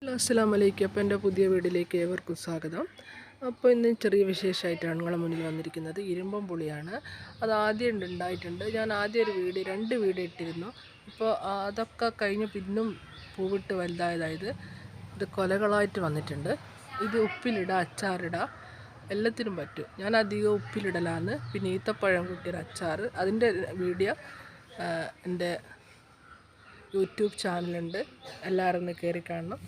അസ്സലാമു അലൈക്കും. അപ്പോൾ എൻ്റെ പുതിയ വീഡിയോയിലേക്ക് ഏവർക്കും സ്വാഗതം. അപ്പോൾ ഇന്ന് ചെറിയ വിശേഷമായിട്ടാണ് നിങ്ങളുടെ മുന്നിൽ വന്നിരിക്കുന്നത്. ഇരുമ്പം പുളിയാണ്. അത് ആദ്യം ഉണ്ടായിട്ടുണ്ട്. ഞാൻ ആദ്യം രണ്ട് വീഡിയോ ഇട്ടിരുന്നു. അപ്പോൾ അതൊക്കെ കഴിഞ്ഞ് പിന്നും പൂവിട്ട് വലുതായതായത് ഇത് കൊലകളായിട്ട് വന്നിട്ടുണ്ട്. ഇത് ഉപ്പിലിടുക, അച്ചാറിടുക, എല്ലാത്തിനും പറ്റും. ഞാൻ അധികം ഉപ്പിലിടലാണ്. പിന്നെ ഈത്തപ്പഴം കൂട്ടിയൊരു അച്ചാർ, അതിൻ്റെ വീഡിയോ എൻ്റെ യൂട്യൂബ് ചാനലുണ്ട്, എല്ലാവരും ഒന്ന് കയറി കാണണം.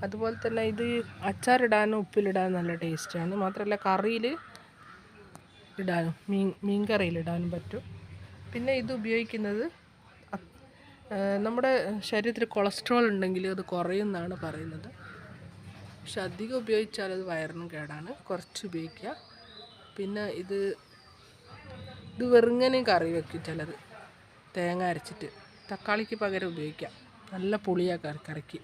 അതുപോലെ തന്നെ ഇത് അച്ചാറിടാനും ഉപ്പിലിടാനും നല്ല ടേസ്റ്റാണ്. മാത്രമല്ല കറിയിൽ ഇടാനും മീൻ കറിയിലിടാനും പറ്റും. പിന്നെ ഇത് ഉപയോഗിക്കുന്നത് നമ്മുടെ ശരീരത്തിൽ കൊളസ്ട്രോൾ ഉണ്ടെങ്കിൽ അത് കുറയുമെന്നാണ് പറയുന്നത്. പക്ഷെ അധികം ഉപയോഗിച്ചാൽ അത് വയറിനും കേടാണ്. കുറച്ച് ഉപയോഗിക്കുക. പിന്നെ ഇത് വെറുങ്ങനെ കറി വയ്ക്കും ചിലർ, തേങ്ങ അരച്ചിട്ട്. തക്കാളിക്ക് പകരം ഉപയോഗിക്കാം. നല്ല പുളിയാണ് കറിക്ക്.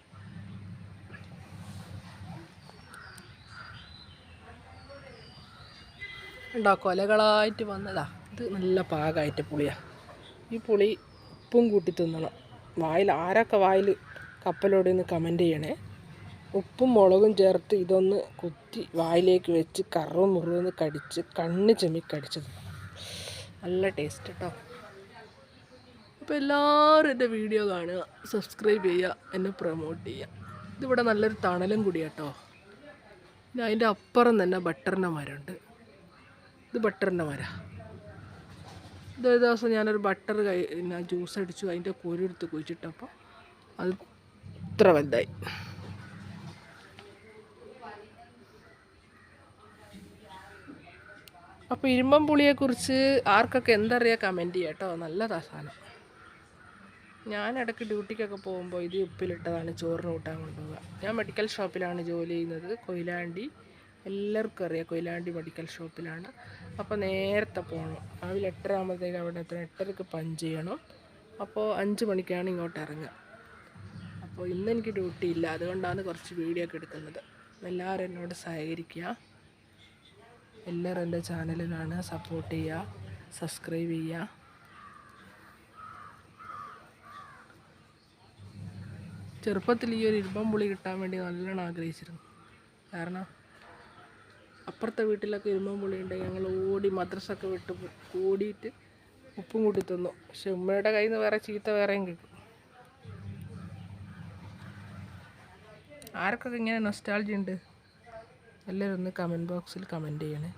ഉണ്ടോ, കൊലകളായിട്ട് വന്നതാ. ഇത് നല്ല പാകമായിട്ട് പുളിയാണ്. ഈ പുളി ഉപ്പും കൂട്ടി തിന്നണം. ആരൊക്കെ വായിൽ കപ്പലോടെന്ന് കമൻറ്റ് ചെയ്യണേ. ഉപ്പും മുളകും ചേർത്ത് ഇതൊന്ന് കുത്തി വായിലേക്ക് വെച്ച് കറും മുറുവെന്ന് കടിച്ച് കണ്ണ് ചെമ്മി കടിച്ചത് നല്ല ടേസ്റ്റ് കേട്ടോ. അപ്പോൾ എല്ലാവരും എൻ്റെ വീഡിയോ കാണുക, സബ്സ്ക്രൈബ് ചെയ്യുക, എന്നെ പ്രൊമോട്ട് ചെയ്യുക. ഇതിവിടെ നല്ലൊരു തണലും കൂടി കേട്ടോ. പിന്നെ അതിൻ്റെ അപ്പുറം തന്നെ ബട്ടറിൻ്റെ മരമുണ്ട്. ഇത് ബട്ടറിൻ്റെ മര. ഇതൊരു ദിവസം ഞാനൊരു ബട്ടർ ജ്യൂസ് അടിച്ചു, അതിൻ്റെ കുരുടുത്ത് കുഴിച്ചിട്ടപ്പോൾ അത് ഇത്ര വലുതായി. അപ്പോൾ ഇരുമ്പം പുളിയെക്കുറിച്ച് ആർക്കൊക്കെ എന്തറിയാം കമൻറ്റ് ചെയ്യാം കേട്ടോ. നല്ലതാ സാധനം. ഞാൻ ഇടയ്ക്ക് ഡ്യൂട്ടിക്കൊക്കെ പോകുമ്പോൾ ഇത് ഉപ്പിലിട്ടതാണ് ചോറിന് കൂട്ടാൻ കൊണ്ടുപോവുക. ഞാൻ മെഡിക്കൽ ഷോപ്പിലാണ് ജോലി ചെയ്യുന്നത്, കൊയിലാണ്ടി. എല്ലാവർക്കും അറിയാം, കൊയിലാണ്ടി മെഡിക്കൽ ഷോപ്പിലാണ്. അപ്പോൾ നേരത്തെ പോകണം. രാവിലെ 8:30 ആകുമ്പോഴത്തേക്ക് അവിടെ എത്തണം. 8:30ക്ക് പഞ്ച് ചെയ്യണം. അപ്പോൾ 5 മണിക്കാണ് ഇങ്ങോട്ട് ഇറങ്ങുക. അപ്പോൾ ഇന്ന് എനിക്ക് ഡ്യൂട്ടി ഇല്ല, അതുകൊണ്ടാണ് കുറച്ച് വീഡിയോ ഒക്കെ എടുക്കുന്നത്. എല്ലാവരും എന്നോട് സഹകരിക്കുക. എല്ലാവരും എൻ്റെ ചാനലിലാണ് സപ്പോർട്ട് ചെയ്യുക, സബ്സ്ക്രൈബ് ചെയ്യുക. ചെറുപ്പത്തിൽ ഈ ഒരു ഇരുമ്പം പുളി കിട്ടാൻ വേണ്ടി നല്ലോണം ആഗ്രഹിച്ചിരുന്നു. കാരണം അപ്പുറത്തെ വീട്ടിലൊക്കെ ഇരുമ്പം പുളി ഉണ്ടെങ്കിൽ ഞങ്ങൾ ഓടി മദ്രസൊക്കെ വിട്ട് ഓടിയിട്ട് ഉപ്പും കൂട്ടി തിന്നു. പക്ഷെ ഉമ്മയുടെ കയ്യിൽ നിന്ന് വേറെ ചീത്ത വേറെയും കിട്ടും. ആർക്കൊക്കെ ഇങ്ങനെ നൊസ്റ്റാൾജി ഉണ്ട്, എല്ലാവരും ഒന്ന് കമൻറ്റ് ബോക്സിൽ കമൻറ്റ് ചെയ്യണേ.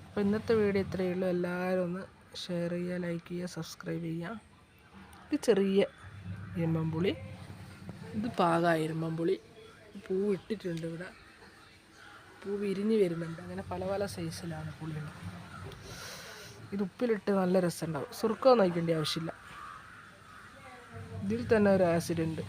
അപ്പോൾ ഇന്നത്തെ വീഡിയോ ഇത്രയേ ഉള്ളൂ. എല്ലാവരും ഒന്ന് ഷെയർ ചെയ്യുക, ലൈക്ക് ചെയ്യുക, സബ്സ്ക്രൈബ് ചെയ്യുക. ഇത് ചെറിയ ഇരുമ്പം പുളി, ഇത് പാകമായ ഇരുമ്പം പുളി. പൂ ഇട്ടിട്ടുണ്ട്, ഇവിടെ പൂ വിരിഞ്ഞ് വരുന്നുണ്ട്. അങ്ങനെ പല പല സൈസിലാണ് പുളികൾ. ഇത് ഉപ്പിലിട്ട് നല്ല രസമുണ്ടാവും. സുർക്കം നയിക്കേണ്ട ആവശ്യമില്ല. ഇതിൽ തന്നെ ഒരു ആസിഡ് ഉണ്ട്.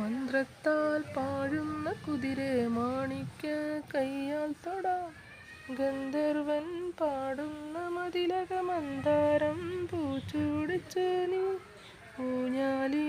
മന്ത്രത്താൽ പാടുന്ന കുതിരെ മാണിക്ക കയ്യാൽ തൊടാം, ഗന്ധർവൻ പാടുന്ന മതിലക മന്ദാരം പൂച്ചൂടിച്ചു നീ ഊഞ്ഞാലി.